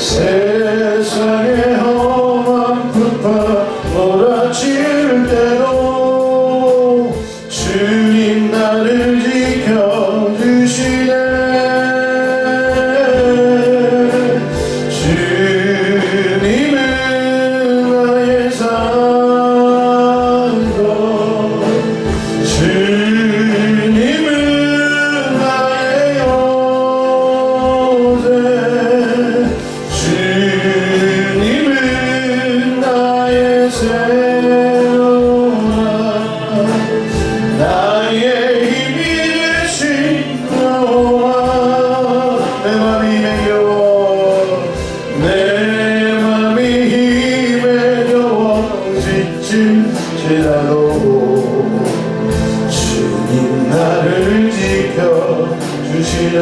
세상의 험한 풍파 몰아칠 때도 주님 나를 지켜주시네. 주님은 나의 산소, 주님은 나의 요새, 주님은 나의 새로운 나의 힘이 되신 여호와. 내 맘이 힘겨워, 내 맘이 힘에 겨워 지칠지라도 주님 나를 지켜주시네.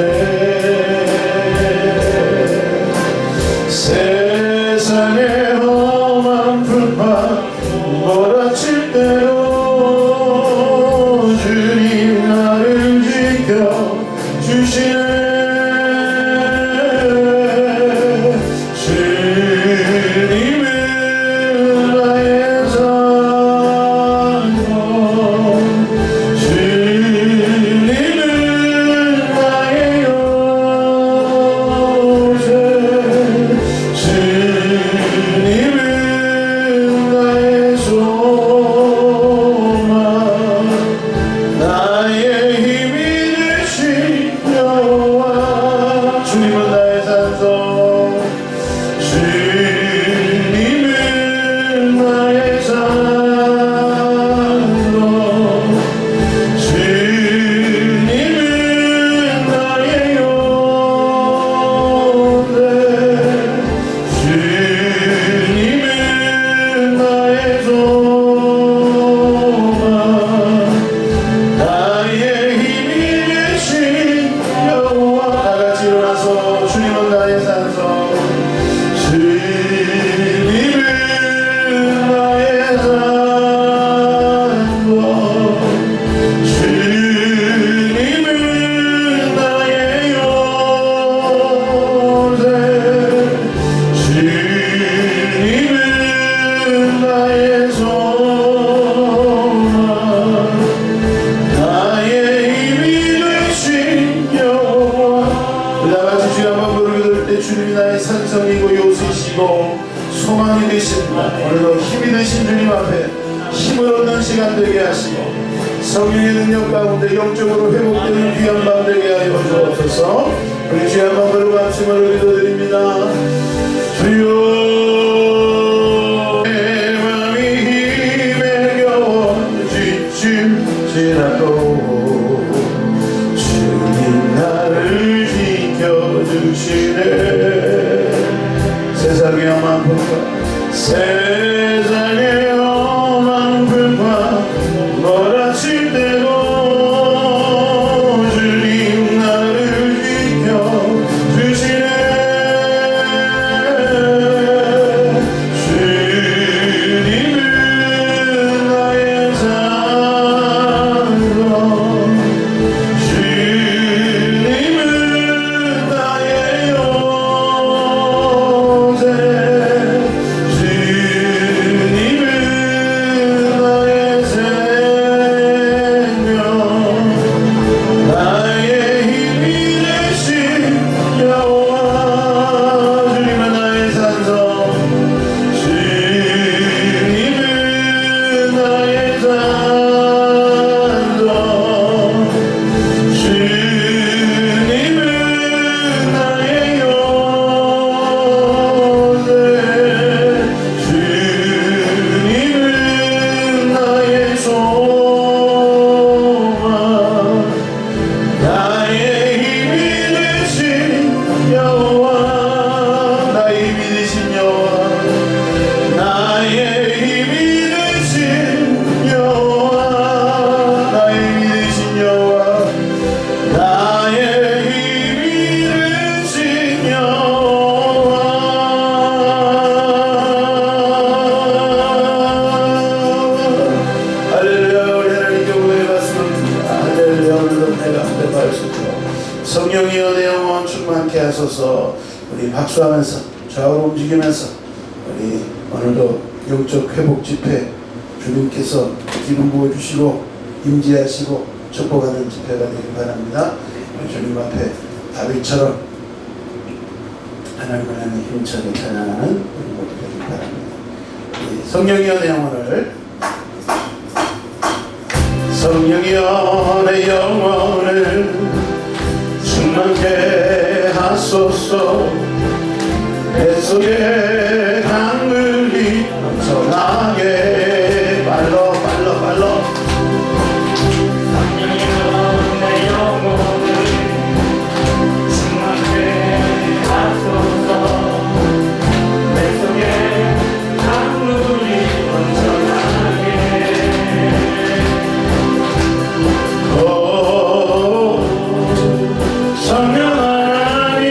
세상의 험한 풍파 몰아칠 때로 주님 나를 지켜주시네. 주님은 나의 산소, 주님은 나의 요새, 주님은 나의 소망, 나의 힘이 되신 여호와. 주님은 나의 산소, 주님은 나의 산소, 주님은 나의 요새, 주님은 나의 소망, 나의 힘이 되신 여호와. 다같이 일어나서 주님은 나의 산소, 주님은 나의 산소, 주님은 나의 요새, 주님은 나의 소망, 나의 힘이 되신 여호와. 다같이 주여 한번 부르게 될 때 주님이 나의 산성이고 요새이시고 소망이 되신다. 오늘도 힘이 되신 주님 앞에 힘을 얻는 시간 되게 하시고 성령의 능력 가운데 영적으로 회복되는 귀한 밤 되게 하여 주옵소서. 우리 주여 한번 부르고 합심으로 기도드립니다. 주여 내 맘이 힘에 겨워 지칠지라도 주님 나를 지켜주시네. 세상의 험한 풍파, 세상의 험한 풍파 몰아칠 때도 주님 나를 지켜주시네. 주님은 나의 산소, 주님은 나의 요새, 주님은 나의 생명, 나의 힘이 되신 여호와. 주님은 나의 산소, 주님은 나의 산소, 주님은 나의 요새, 주님은 나의 소망, 나의 힘이 되신 여호와. 나의 힘이 되신 여호와, 나의 힘이 되신 여호와, 나의 힘이 되신 여호와, 나의 힘이 되신 여호와. 할렐루야. 우리 하나님께 고백 받습니다. 할렐루야. 오늘도 내가 앞에 발 섰고 성령이여 내 영혼 충만케 하소서. 우리 박수하면서 좌우로 움직이면서 우리 오늘도 영적 회복 집회 주님께서 기름 부어주시고 임재하시고 축복하는 집회가 되길 바랍니다. 주님 앞에 다윗처럼 하나님의 힘차게 찬양하는 우리 모두 되길 바랍니다. 성령이여 내 영혼을 성령이여 내 영혼을 충만케 하소서. 내 속에 강물이 넘쳐나게 빨로 성령이여 내 영혼을 충만케 하소서. 내 속에 강물이 넘쳐나게. 성령 하나님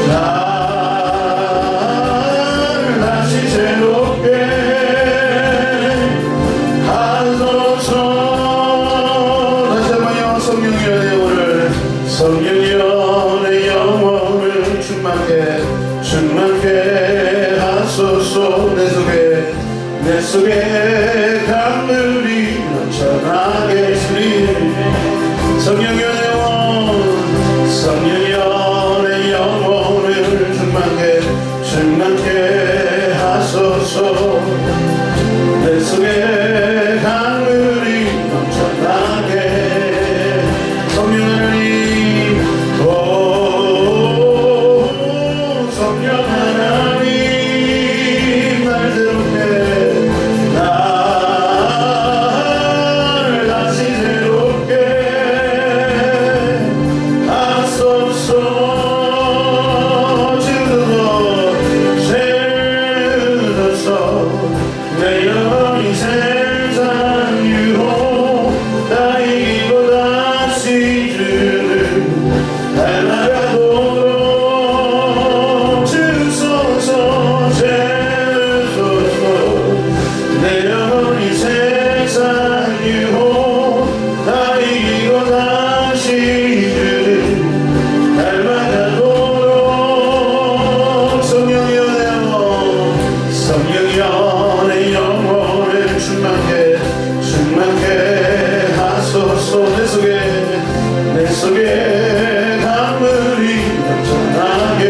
나를 다시 새롭게 하소서. 다시 한번요. 성령이여 내 영혼을 성령이여 내 영혼을 충만케 하소서. 내 속에 강물이 넘쳐나게 주님. 성령이여 내 영혼 성령이여 내 영혼을 충만케 하소서. 내 속에 강물이 넘쳐나게. 성령 하나님 성령 하나님 날 새롭게 나를 다시 새롭게 하소서. 주소서 내 영혼이 세상 유혹 다 이기고 다시 주를 닮아가도록 주소서. 내 영혼이 세상 유혹 다 이기고 다시 주를 닮아가도록. 성령이여 내 영혼 성령이여 내 영혼을 충만케 하소서. 내 속에 강물이 넘쳐나게.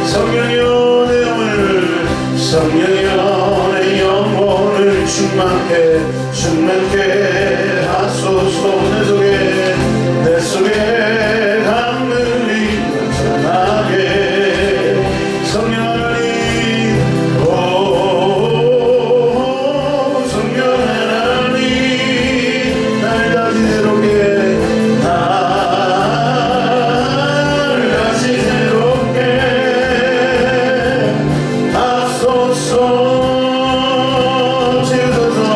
성령이여 내 영혼을 성령이여 내 영혼을 충만케 하소서. 내 속에 강물이 넘쳐나게. 성령 하나님 성령 하나님 날 다시 새롭게 하소서. 주소서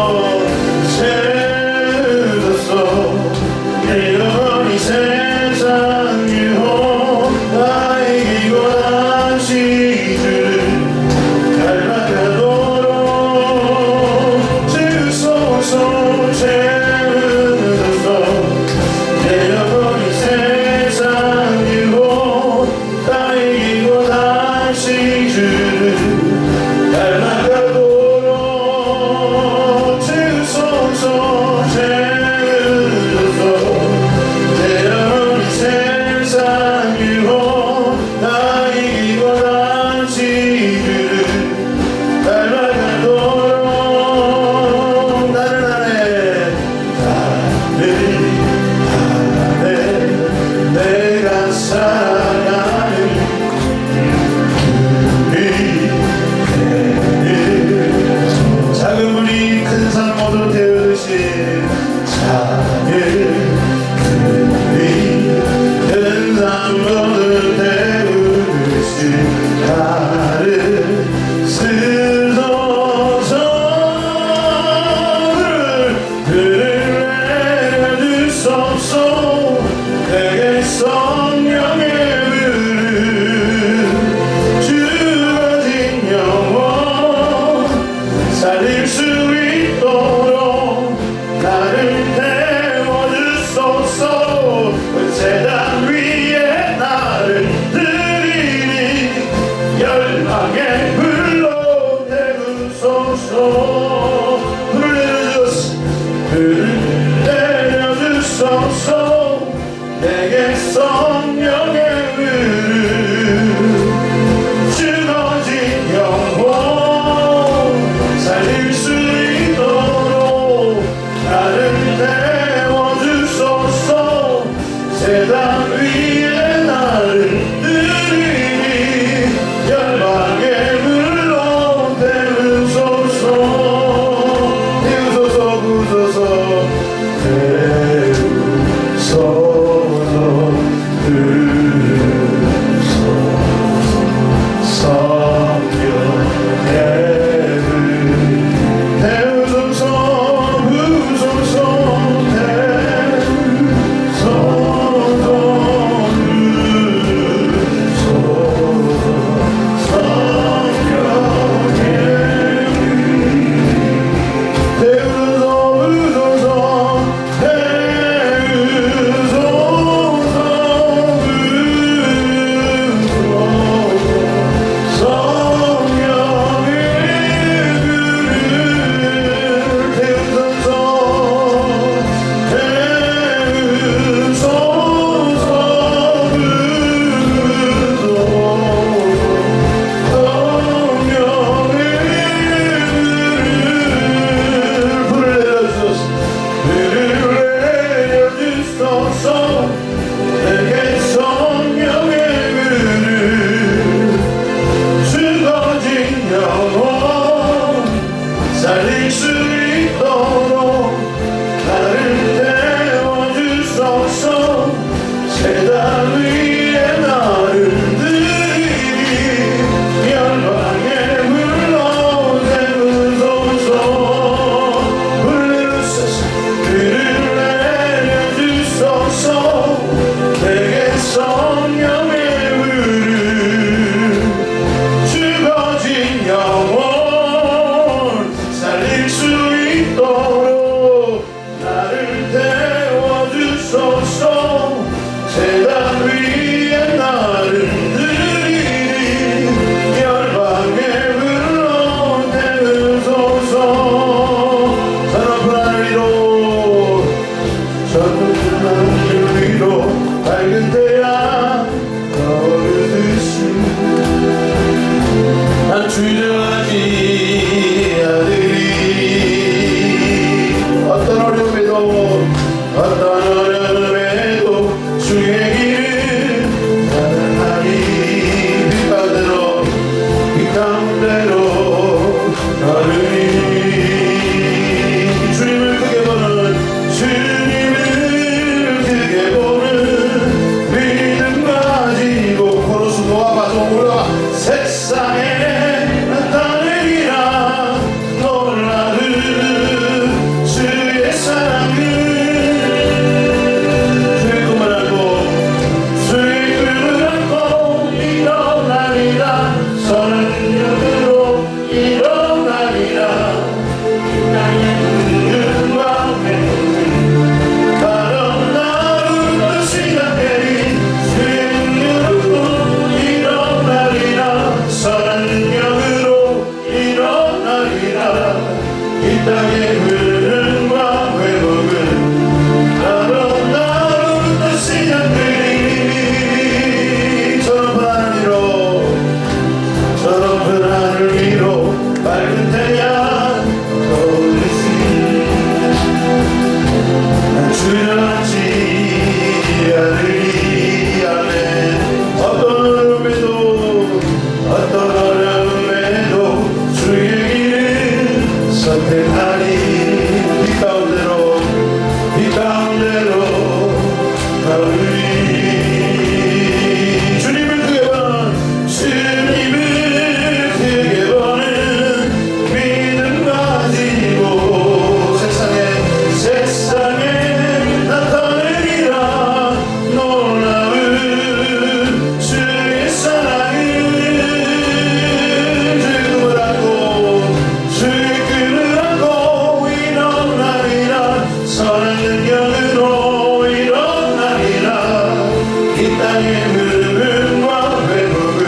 나의 물음과 회복은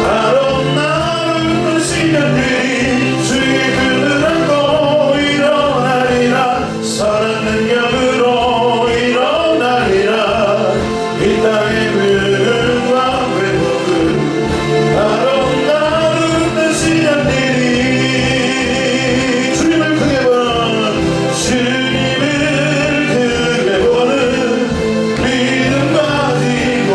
바로 나를 시간들이 주의 그늘 안고 일어나리라 살아있는 영으로 일어나리라 이 땅의 물음과 회복은 바로 나를 시간들이 주님을 크게 보는 주님을 크게 보는 믿음 가지고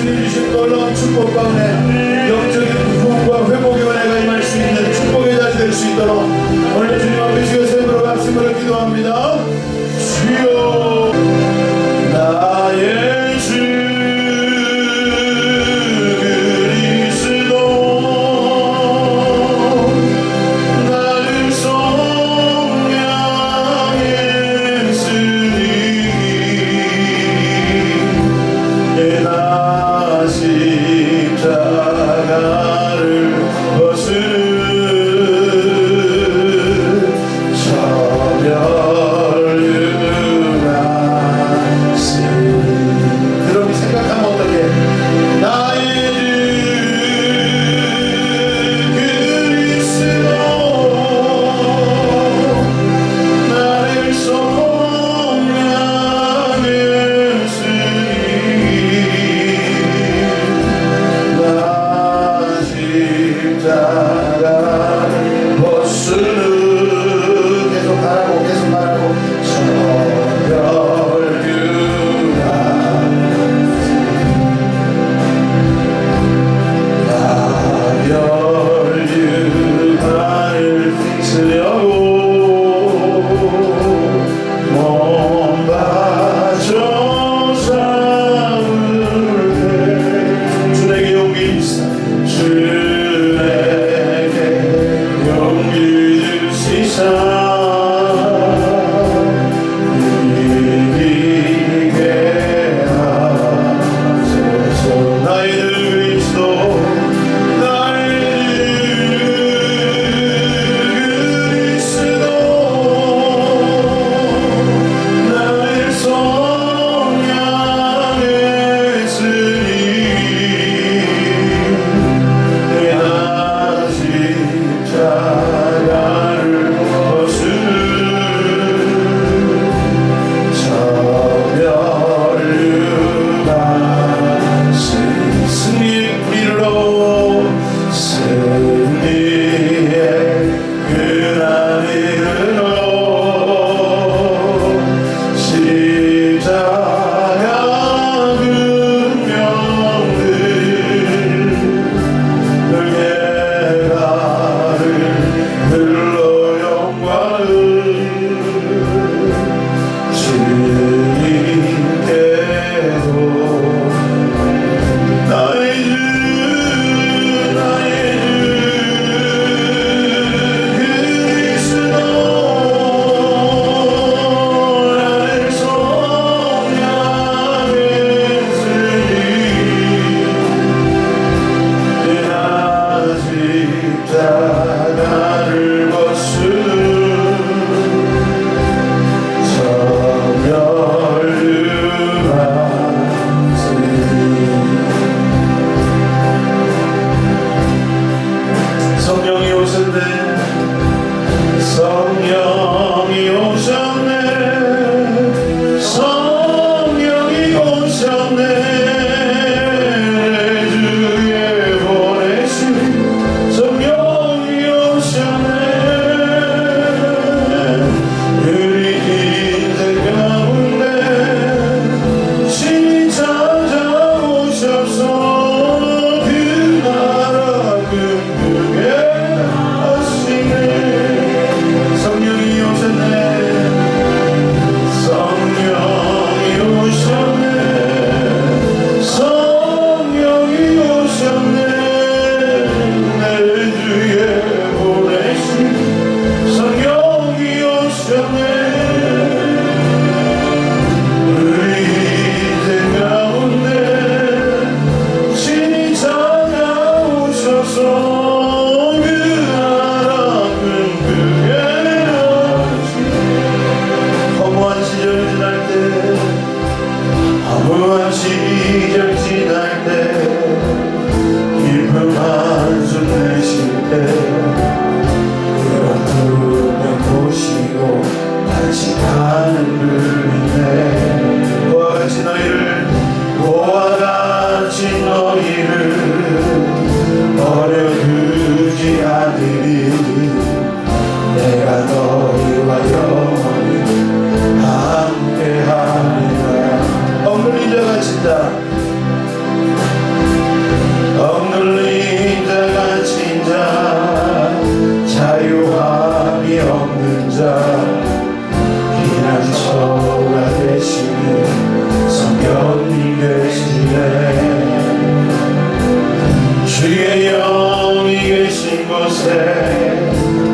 주님 주신 놀라운 축복 가운데 영적인 부흥과 회복의 은혜가 임할 수 있는 축복의 자리 될 수 있도록 오늘 주님 앞에 주여 세브로 말씀을 기도합니다. 주여 나의 주 그리스도 나를 성량했으니 나 십자가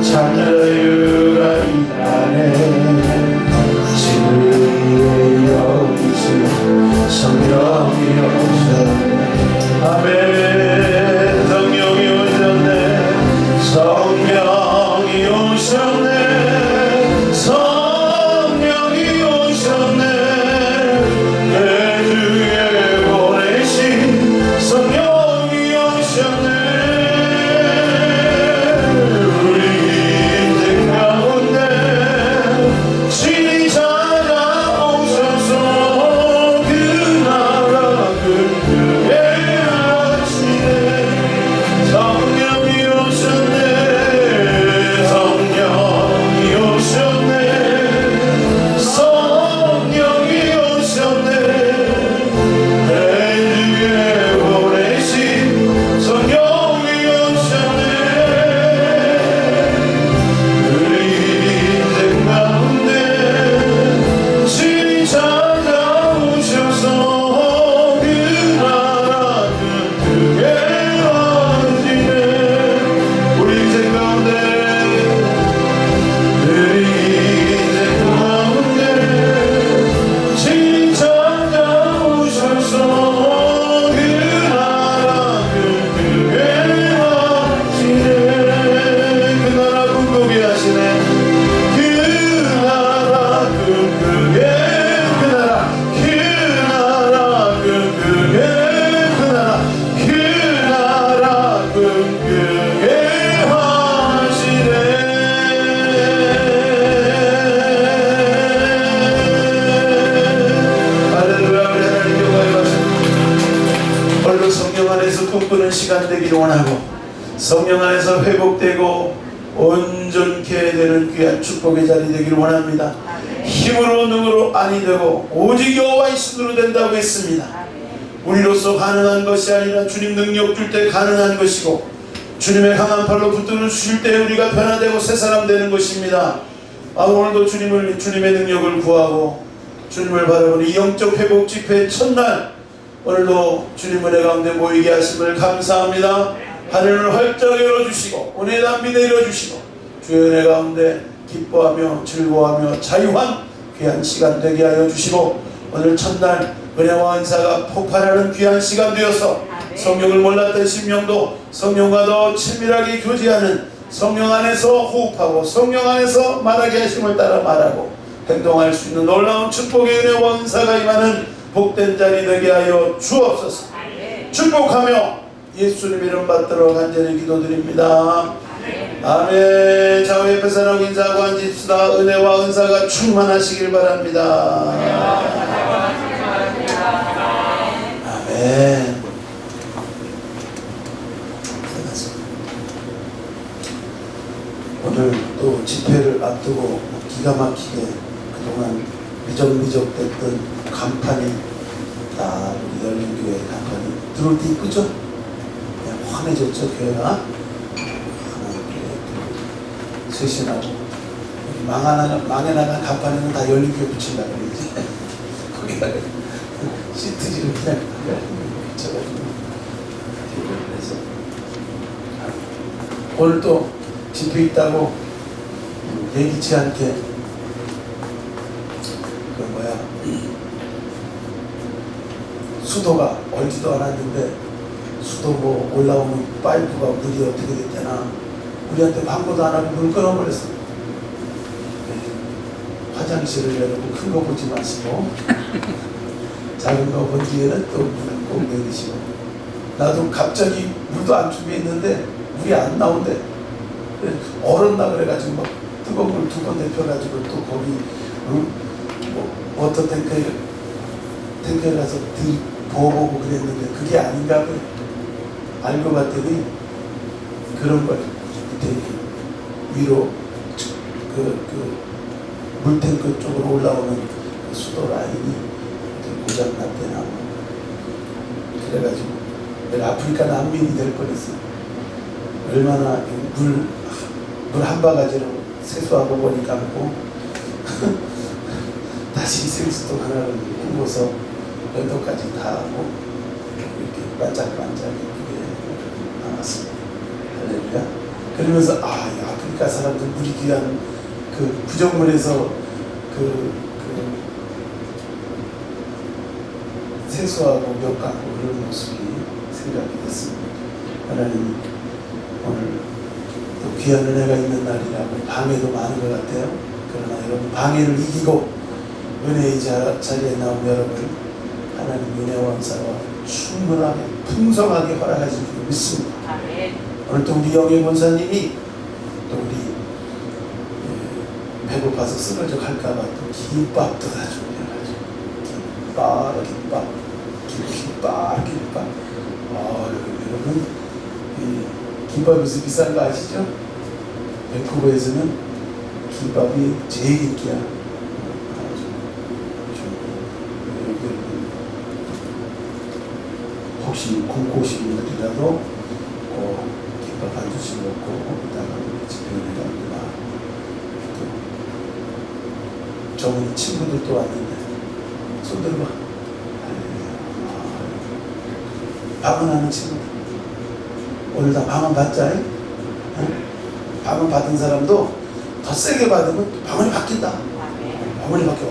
자유가 있다네 지금 여기서 성령이 오셨네 아멘 성령이 오셨네 성령이 오셨네 성령이 오셨네 내 주에 보내신 성령이 오셨네 우리 인생 가운데 신이 찾아오셔서 그 나라 그의 하시네 성령이 오셨네 성령이 오셨네 성령이 오셨네 내 주에 보내신 성령이 오셨네 우리 인생 가운데 신이 찾아오셔서 그 나라 그의 하시네 우리 인생 가운데 우리 인생 가운데 신이 찾아오셔서 그 나라 그의 하시네 그 나라 꿈꾸게 하시네 그 나라 꿈꾸게 그 나라 꿈꾸게 그 나라 꿈꾸게 하시네 할렐루야 우리 하나님 영광을 받습니다 오늘도 성령 안에서 꿈꾸는 시간 되기를 원하고 성령 안에서 회복되고 온전케 되는 귀한 축복의 자리 되기를 원합니다 힘으로 능으로 아니 되고 오직 여호와의 손으로 된다고 했습니다 우리로서 가능한 것이 아니라 주님 능력 줄 때 가능한 것이고 주님의 강한 팔로 붙들어 주실 때 우리가 변화되고 새 사람 되는 것입니다 오늘도 주님의 능력을 구하고 주님을 바라보는 이 영적 회복 집회 첫날 오늘도 주님 은혜 가운데 모이게 하심을 감사합니다 하늘을 활짝 열어주시고 은혜 담비 내려주시고 주의 은혜 가운데 기뻐하며 즐거워하며 자유한 귀한 시간 되게 하여 주시고 오늘 첫날 은혜와 은사가 폭발하는 귀한 시간 되어서 성령을 몰랐던 심령도 성령과 더 친밀하게 교제하는 성령 안에서 호흡하고 성령 안에서 말하게 하심을 따라 말하고 행동할 수 있는 놀라운 축복의 은혜와 은사가 임하는 복된 자리 되게 하여 주옵소서 축복하며 예수님 이름 받들어 간절히 기도드립니다 아멘 자 우리 옆에 사람하고 인사하고 앉읍시다 은혜와 은사가 충만하시길 바랍니다 아멘 오늘 또 집회를 앞두고 기가 막히게 그동안 미적미적됐던 간판이 다 우리 열린교회 간판이 들어올 때 이쁘죠? 그냥 환해졌죠 교회가 쇄신하고 망해 나간 간판에는 다 열린교회 붙인다고 그러지 거기다가 시트지를 그냥 붙여가지고 그래서 오늘 또 집회 있다고 예기치 않게 수도가 얼지도 않았는데 수도 뭐 올라오는 파이프가 물이 어떻게 됐잖아 우리한테 광고도 안 하고 물 끊어버렸어 화장실을 여러분 큰 거 보지 마시고 작은 거 본 뒤에는 또 물을 꼭 내리시고 나도 갑자기 물도 안 준비했는데 물이 안 나온대 얼었나 그래가지고 막 뜨거운 물 2번 데펴가지고 또 거기 뭐 워터 탱크에 가서 부어보고 그랬는데 그게 아닌가 봐요. 알고 봤더니 그런 걸 밑에 위로 물탱크 쪽으로 올라오는 그 수도 라인이 고장났대나 그래가지고 내가 아프리카 난민이 될 뻔했어. 얼마나 물 한 바가지로 세수하고 머리 감고 다시 생수통 하나를 헹궈서 면도까지 다 하고 이렇게 반짝반짝 이렇게 나왔습니다. 할렐루야. 그러면서 이 아프리카 사람들 우리 귀한 그 구정물에서 세수하고 몇 갖고 그런 모습이 생각이 됐습니다. 하나님 오늘 또 귀한 은혜가 있는 날이라고 방해도 많은 것 같아요. 그러나 여러분 방해를 이기고 은혜의 자리에 나온 여러분 하나님 은혜 원사와 충분하게 풍성하게 허락하실 줄 믿습니다. 오늘 또 우리 영예 권사님이 또 우리 배고파서 쓰러져 갈까봐 또 김밥도 다 준비해가지고 김밥 여러분 이 김밥에서 비싼 거 아시죠? 밴쿠버에서는 김밥이 제일 인기야. 혹시 굶고 오신 분들이라도 김밥 한 주씩 먹고 이따가 집회를 갑니다. 저번에 친구들도 왔는데 손 들어봐. 방언하는 친구들 오늘 다 방언 받자. 방언 받은 사람도 더 세게 받으면 방언이 바뀐다. 방언이 바뀌어.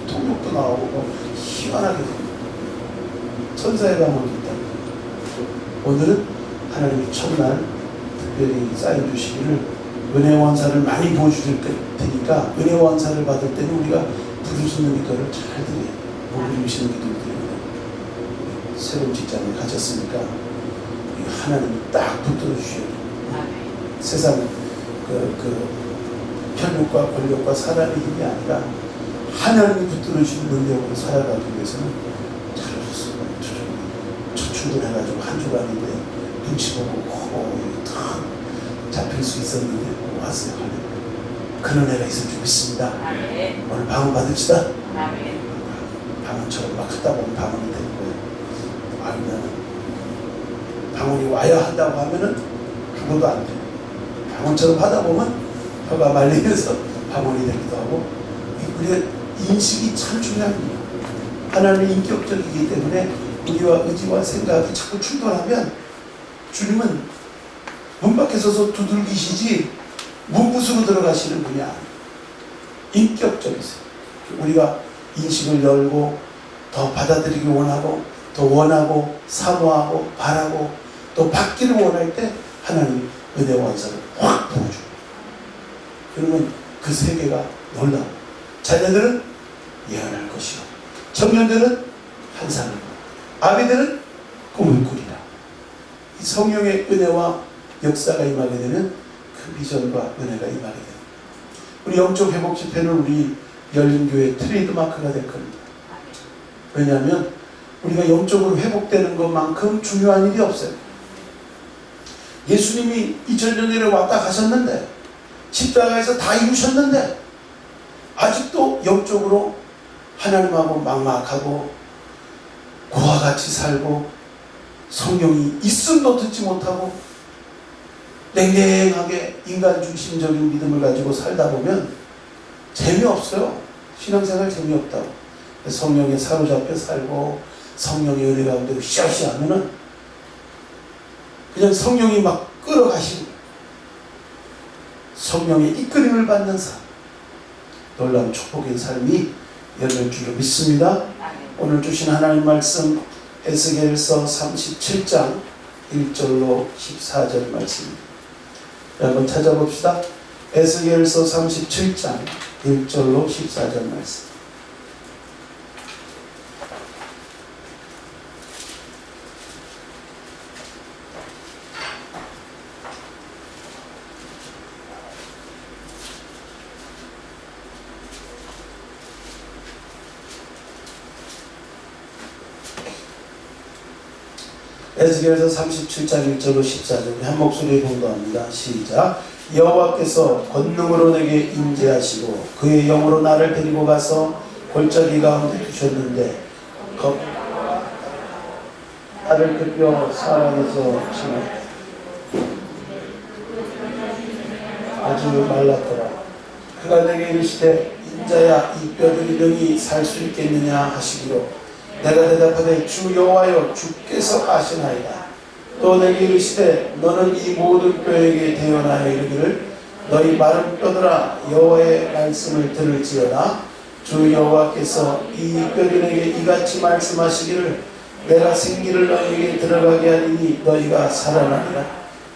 통역도 나오고 희한하게 천사의 방언이 있다. 오늘은 하나님이 첫날 특별히 사인 주시기를 은혜 원사를 많이 보여주실 테니까 은혜 원사를 받을 때는 우리가 부르시는 기도를 잘 드려야 돼요. 못 부르시는 기도를 드려야 돼요. 새로운 직장을 가졌으니까 하나님이 딱 붙들어 주셔야 돼요. 세상 편력과 권력과 사람의 힘이 아니라 하나님이 붙들어 주신 능력으로 살아가기 위해서는 잘하셨어요. 첫 출근해가지고 한 주간인데 눈치 보고 탁 잡힐 수 있었는데 왔어요. 그런 애가 있을 줄 믿습니다. 오늘 방언 받읍시다. 방언처럼 막 하다 보면 방언이 되는 거예요. 아니면 방언이 와야 한다고 하면은 그것도 안 돼요. 방언처럼 하다 보면 혀가 말리면서 방언이 되기도 하고 우리의 인식이 참 중요합니다. 하나님은 인격적이기 때문에 우리와 의지와 생각이 자꾸 충돌하면 주님은 문 밖에 서서 두들기시지 문구수로 들어가시는 분이 아니에요. 인격적이세요. 우리가 인식을 열고 더 받아들이기 원하고 더 원하고 사모하고 바라고 또 받기를 원할 때 하나님 은혜 원사를 확 부어줘요. 그러면 그 세계가 놀라워. 자녀들은 예언할 것이요 청년들은 환상을 보고 아비들은 꿈을 꾸리라. 이 성령의 은혜와 역사가 임하게 되면 그 비전과 은혜가 임하게 됩니다. 우리 영적 회복 집회는 우리 열린교회 트레이드마크가 될 겁니다. 왜냐하면 우리가 영적으로 회복되는 것만큼 중요한 일이 없어요. 예수님이 2000년 전에 왔다 가셨는데 십자가에서 다 이루셨는데 아직도 영적으로 하나님하고 막막하고 고와 같이 살고 성령이 있음도 듣지 못하고 냉랭하게 인간 중심적인 믿음을 가지고 살다 보면 재미없어요. 신앙생활 재미없다고. 성령에 사로잡혀 살고 성령의 은혜 가운데 으쌰으쌰 하면은 그냥 성령이 막 끌어가시고 성령의 이끌림을 받는 삶, 놀라운 축복의 삶이 열릴 줄로 믿습니다. 오늘 주신 하나님 말씀 에스겔서 37장 1절로 14절 말씀입니다. 한번 찾아봅시다. 에스겔서 37장 1절로 14절 말씀. 에스겔서 37장 1절로 14절 한 목소리에 봉독합니다. 시작. 여호와께서 권능으로 내게 임재하시고 그의 영으로 나를 데리고 가서 골짜기 가운데 두셨는데 나를 급여 사랑해서 아주 말랐더라. 그가 내게 이르시되 인자야 이 뼈들이 능히 살 수 있겠느냐 하시기로 내가 대답하되 주 여호와여 주께서 아시나이다. 또 내게 이르시되 너는 이 모든 뼈에게 대언하여 이르기를 너희 마른 뼈들아 여호와의 말씀을 들을지어다. 주 여호와께서 이 뼈들에게 이같이 말씀하시기를 내가 생기를 너희에게 들어가게 하리니 너희가 살아나리라.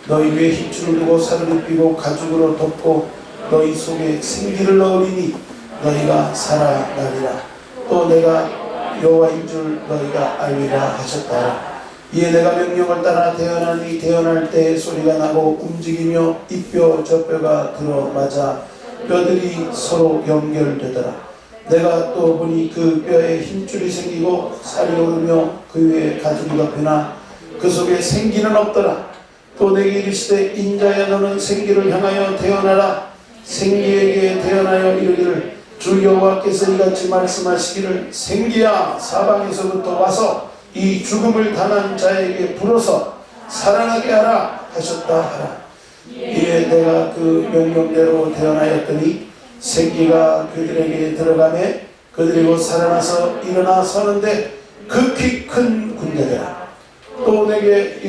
너희 위에 힘줄을 두고 살을 입히고 가죽으로 덮고 너희 속에 생기를 넣으리니 너희가 살아나리라. 또 내가 여호와인 줄 너희가 알리라 하셨다. 이에 내가 명령을 따라 대언하니 대언할 때 소리가 나고 움직이며 이 뼈 저 뼈가 들어맞아 뼈들이 서로 연결되더라. 내가 또 보니 그 뼈에 힘줄이 생기고 살이 오르며 그 위에 가죽이 덮이나 그 속에 생기는 없더라. 또 내게 이르시되 인자야 너는 생기를 향하여 대언하라. 생기에게 대언하여 이르기를 주 여호와께서 이같이 말씀하시기를 생기야 사방에서부터 와서 이 죽음을 당한 자에게 불어서 살아나게 하라 하셨다 하라. 이에 내가 그 명령대로 대언하였더니 생기가 그들에게 들어가매 그들이 곧 살아나서 일어나 서는데 극히 큰 군대더라. 또 내게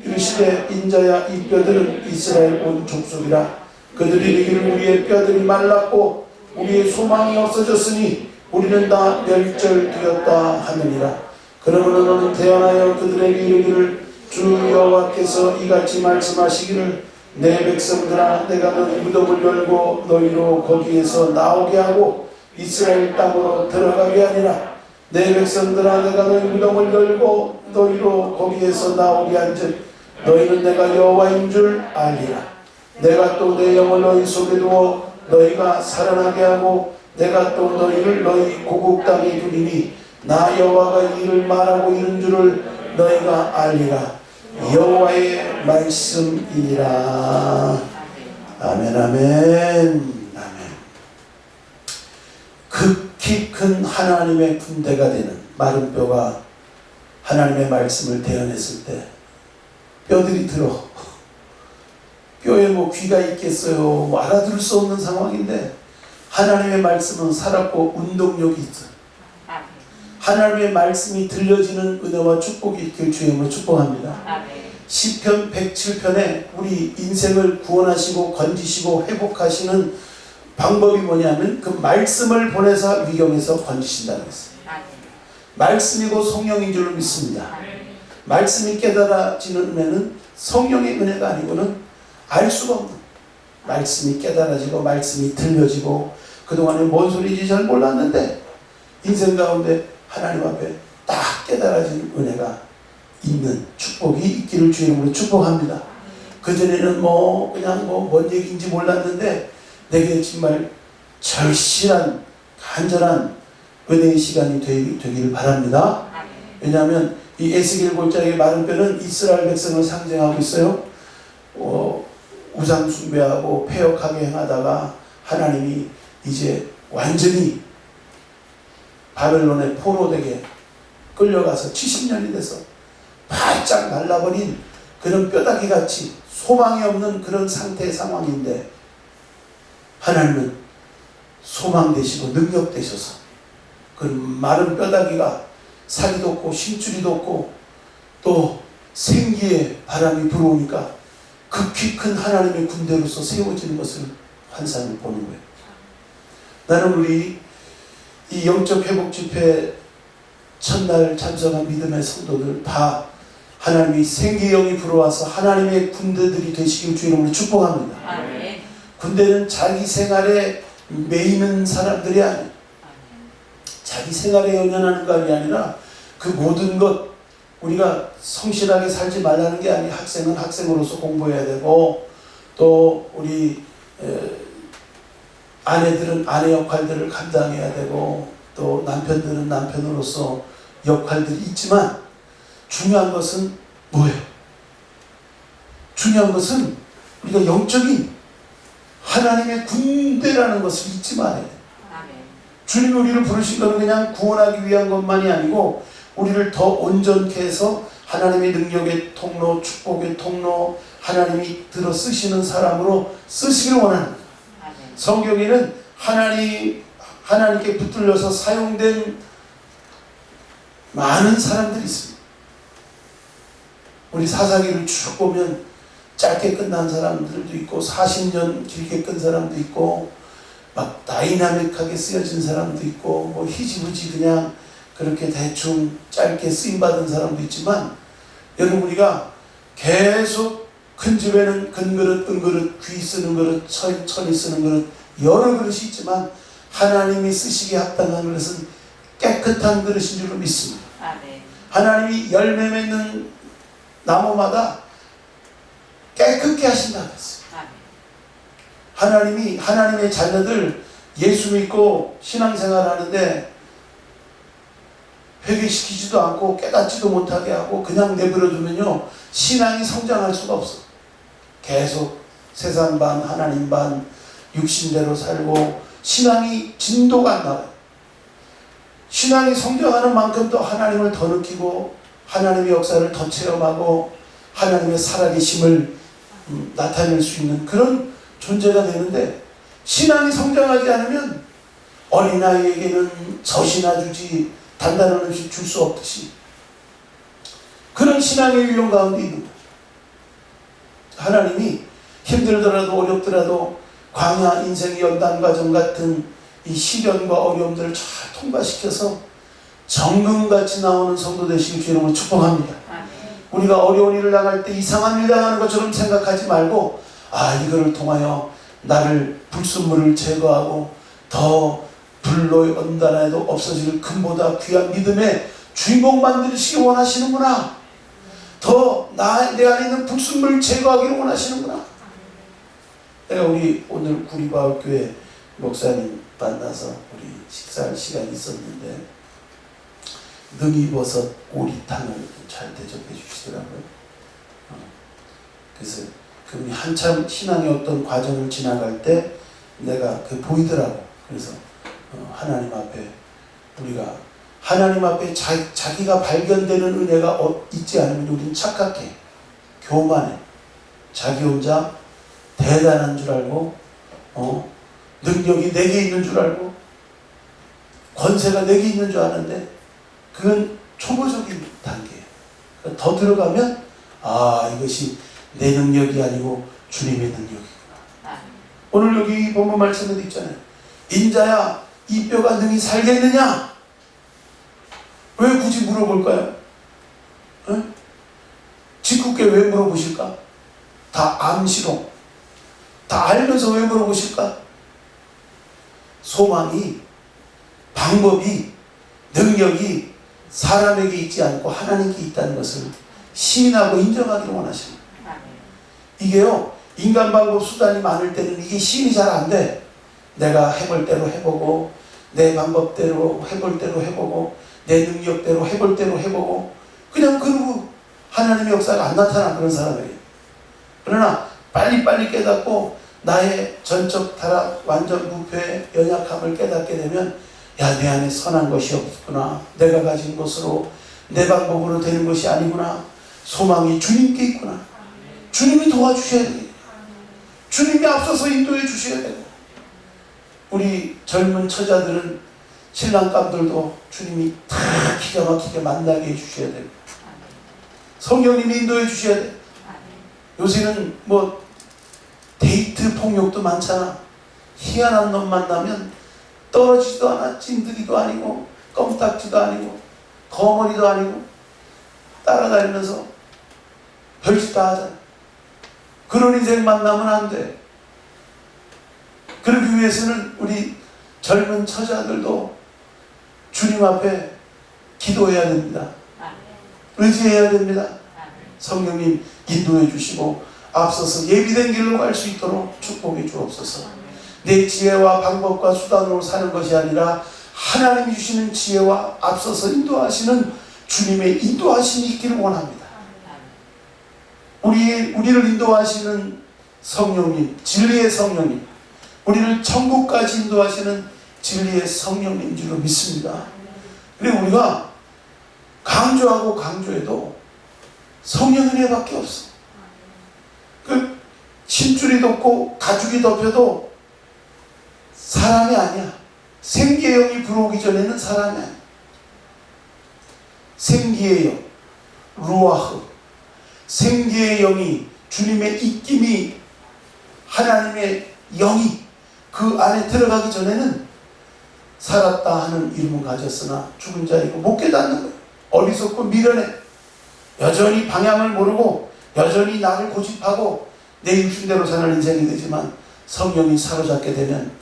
이르시되 인자야 이 뼈들은 이스라엘 온 족속이라. 그들이 이르기를 우리의 뼈들이 말랐고 우리의 소망이 없어졌으니 우리는 다 멸절되었다 하느니라. 그러므로 너는 대언하여 그들에게 이르기를 주 여호와께서 이같이 말씀하시기를 내 백성들아 내가 너희 무덤을 열고 너희로 거기에서 나오게 하고 이스라엘 땅으로 들어가게 하니라. 내 백성들아 내가 너희 무덤을 열고 너희로 거기에서 나오게 한즉 너희는 내가 여호와인 줄 알리라. 내가 또 내 영을 너희 속에 두어 너희가 살아나게 하고 내가 또 너희를 너희 고국 땅에 두리니 나 여호와가 이를 말하고 이른 줄을 너희가 알리라. 여호와의 말씀이니라. 아멘 아멘 아멘. 극히 큰 하나님의 군대가 되는 마른 뼈가 하나님의 말씀을 대언했을 때 뼈들이 들어. 뼈에 뭐 귀가 있겠어요. 뭐 알아들을 수 없는 상황인데 하나님의 말씀은 살았고 운동력이 있어요. 하나님의 말씀이 들려지는 은혜와 축복이 있길 주임으로 축복합니다. 시편 107편에 우리 인생을 구원하시고 건지시고 회복하시는 방법이 뭐냐면 그 말씀을 보내서 위경에서 건지신다는 것이에요. 말씀이고 성령인 줄로 믿습니다. 말씀이 깨달아지는 은혜는 성령의 은혜가 아니고는 알 수가 없는, 말씀이 깨달아지고 말씀이 들려지고 그동안에 뭔 소리인지 잘 몰랐는데 인생 가운데 하나님 앞에 딱 깨달아진 은혜가 있는 축복이 있기를 주 이름으로 축복합니다. 그전에는 그냥 뭔 얘기인지 몰랐는데 내게 정말 절실한 간절한 은혜의 시간이 되기를 바랍니다. 왜냐하면 이 에스겔 골짜기의 마른 뼈는 이스라엘 백성을 상징하고 있어요. 우상 숭배하고 패역하게 행하다가 하나님이 이제 완전히 바벨론의 포로되게 끌려가서 70년이 돼서 바짝 말라버린 그런 뼈다귀같이 소망이 없는 그런 상태의 상황인데 하나님은 소망 되시고 능력 되셔서 그 마른 뼈다귀가 살이 돋고 심줄이 돋고 또 생기에 바람이 불어오니까 극히 큰 하나님의 군대로서 세워지는 것을 환상을 보는 거예요. 나는 우리 이 영적 회복 집회 첫날 참석한 믿음의 성도들 다 하나님이 생기의 영이 불어와서 하나님의 군대들이 되시길 주 이름으로 축복합니다. 아멘. 군대는 자기 생활에 매이는 사람들이 아니에요. 자기 생활에 연연하는 것이 아니라 그 모든 것 우리가 성실하게 살지 말라는 게 아니에요. 학생은 학생으로서 공부해야 되고 또 우리 아내들은 아내 역할들을 감당해야 되고 또 남편들은 남편으로서 역할들이 있지만 중요한 것은 뭐예요? 중요한 것은 우리가 영적인 하나님의 군대라는 것을 잊지 말아야 돼요. 주님이 우리를 부르신 것은 그냥 구원하기 위한 것만이 아니고 우리를 더 온전케 해서 하나님의 능력의 통로, 축복의 통로, 하나님이 들어 쓰시는 사람으로 쓰시길 원합니다. 성경에는 하나님께 붙들려서 사용된 많은 사람들이 있습니다. 우리 사사기를 쭉 보면 짧게 끝난 사람들도 있고 40년 길게 끈 사람도 있고 막 다이나믹하게 쓰여진 사람도 있고 뭐 희지부지 그냥 그렇게 대충 짧게 쓰임받은 사람도 있지만, 여러분 우리가 계속 큰 집에는 큰 그릇, 큰 그릇, 귀 쓰는 그릇, 천이 쓰는 그릇 여러 그릇이 있지만 하나님이 쓰시기에 합당한 그릇은 깨끗한 그릇인 줄로 믿습니다. 아멘. 하나님이 열매 맺는 나무마다 깨끗게 하신다고 했어요. 아멘. 하나님이 하나님의 자녀들 예수 믿고 신앙생활 하는데 회개시키지도 않고 깨닫지도 못하게 하고 그냥 내버려 두면요, 신앙이 성장할 수가 없어. 계속 세상 반 하나님 반 육신대로 살고 신앙이 진도가 안 나와요. 신앙이 성장하는 만큼 또 하나님을 더 느끼고 하나님의 역사를 더 체험하고 하나님의 살아계심을 나타낼 수 있는 그런 존재가 되는데, 신앙이 성장하지 않으면 어린아이에게는 젖이나 주지 단단한 음식 줄 수 없듯이 그런 신앙의 위험 가운데 있는 거죠. 하나님이 힘들더라도 어렵더라도 광야 인생의 연단과정 같은 이 시련과 어려움들을 잘 통과시켜서 정금같이 나오는 성도 되시길 주님으로 축복합니다. 아멘. 우리가 어려운 일을 당할 때 이상한 일 당하는 것처럼 생각하지 말고, 아, 이거를 통하여 나를 불순물을 제거하고 더 불로 연단해도 없어질 금보다 귀한 믿음의 주인공 만드시기 원하시는구나. 더 내 안에 있는 불순물을 제거하기를 원하시는구나. 내가 우리 오늘 구리바울교회 목사님 만나서 우리 식사할 시간이 있었는데 능이버섯 오리탕을 잘 대접해 주시더라고요. 그래서 그분이 한참 신앙의 어떤 과정을 지나갈 때 내가 보이더라고. 그래서 하나님 앞에 우리가 하나님 앞에 자기가 발견되는 은혜가 있지 않으면 우리는 착각해, 교만해, 자기 혼자 대단한 줄 알고 능력이 내게 있는 줄 알고 권세가 내게 있는 줄 아는데 그건 초보적인 단계예요. 더 들어가면 아, 이것이 내 능력이 아니고 주님의 능력이구나. 오늘 여기 본문 말씀에도 있잖아요. 인자야, 이 뼈가 능히 살겠느냐? 왜 굳이 물어볼까요? 짓궂게 왜 물어보실까? 다 암시로, 다 알면서 왜 물어보실까? 소망이, 방법이, 능력이 사람에게 있지 않고 하나님께 있다는 것을 시인하고 인정하기를 원하십니다. 이게요, 인간 방법 수단이 많을 때는 이게 시인이 잘 안 돼. 내가 해볼 대로 해보고 내 방법대로 해볼 대로 해보고 내 능력대로 해볼 대로 해보고 그냥 그러고 하나님의 역사가 안 나타나, 그런 사람에게. 그러나 빨리빨리 깨닫고 나의 전적 타락, 완전 부패, 연약함을 깨닫게 되면 야, 내 안에 선한 것이 없구나. 내가 가진 것으로 내 방법으로 되는 것이 아니구나. 소망이 주님께 있구나. 주님이 도와주셔야 돼요. 주님이 앞서서 인도해 주셔야 되고, 우리 젊은 처자들은 신랑감들도 주님이 다 기가 막히게 만나게 해주셔야 되고 성령님이 인도해 주셔야 돼요. 요새는 뭐 데이트 폭력도 많잖아. 희한한 놈 만나면 떨어지지도 않아. 찐득이도 아니고 껌딱지도 아니고 거머리도 아니고 따라다니면서 별짓 다 하잖아. 그런 인생 만나면 안 돼. 그러기 위해서는 우리 젊은 처자들도 주님 앞에 기도해야 됩니다. 의지해야 됩니다. 성령님 인도해 주시고 앞서서 예비된 길로 갈 수 있도록 축복해 주옵소서. 내 지혜와 방법과 수단으로 사는 것이 아니라 하나님이 주시는 지혜와 앞서서 인도하시는 주님의 인도하심이 있기를 원합니다. 우리를 인도하시는 성령님, 진리의 성령님, 우리를 천국까지 인도하시는 진리의 성령님 줄로 믿습니다. 그리고 우리가 강조하고 강조해도 성령 은혜밖에 없어. 그 심줄이 덮고 가죽이 덮여도 사람이 아니야. 생기의 영이 불어오기 전에는 사람이 아니야. 생기의 영, 루아흐, 생기의 영이, 주님의 입김이, 하나님의 영이 그 안에 들어가기 전에는 살았다 하는 이름은 가졌으나 죽은 자이고 못 깨닫는 거예요. 어리석고 미련해. 여전히 방향을 모르고 여전히 나를 고집하고 내 육신대로 사는 인생이 되지만 성령이 사로잡게 되면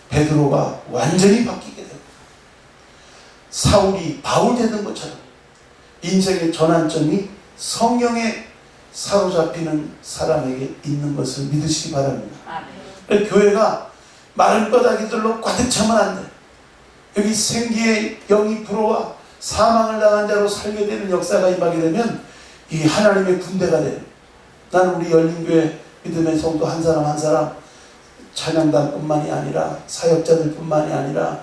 베드로가 완전히 바뀌게 됩니다. 사울이 바울 되는 것처럼 인생의 전환점이 성령에 사로잡히는 사람에게 있는 것을 믿으시기 바랍니다. 교회가 마른 뼈다귀들로 가득 차면 안 돼. 여기 생기의 영이 불어와 사망을 당한 자로 살게 되는 역사가 임하게 되면 이 하나님의 군대가 돼요. 나는 우리 열린교회 믿음의 성도 한 사람 한 사람, 찬양단뿐만이 아니라 사역자들뿐만이 아니라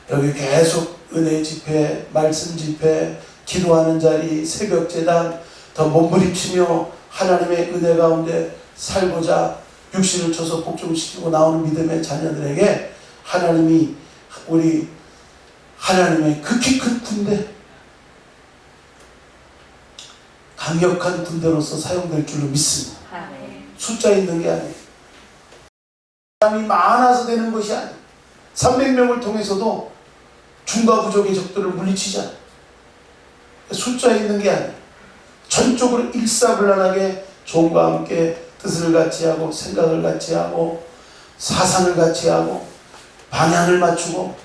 여기 계속 은혜 집회, 말씀 집회, 기도하는 자리, 새벽 제단 더 몸부림치며 하나님의 은혜 가운데 살고자 육신을 쳐서 복종시키고 나오는 믿음의 자녀들에게 하나님이 우리 하나님의 극히 큰 군대, 강력한 군대로서 사용될 줄로 믿습니다. 숫자 있는 게 아니에요. 사람이 많아서 되는 것이 아니에요. 300명을 통해서도 중과 부족의 적들을 물리치잖아요. 숫자 있는 게 아니에요. 전적으로 일사불란하게 종과 함께 뜻을 같이 하고 생각을 같이 하고 사상을 같이 하고 방향을 맞추고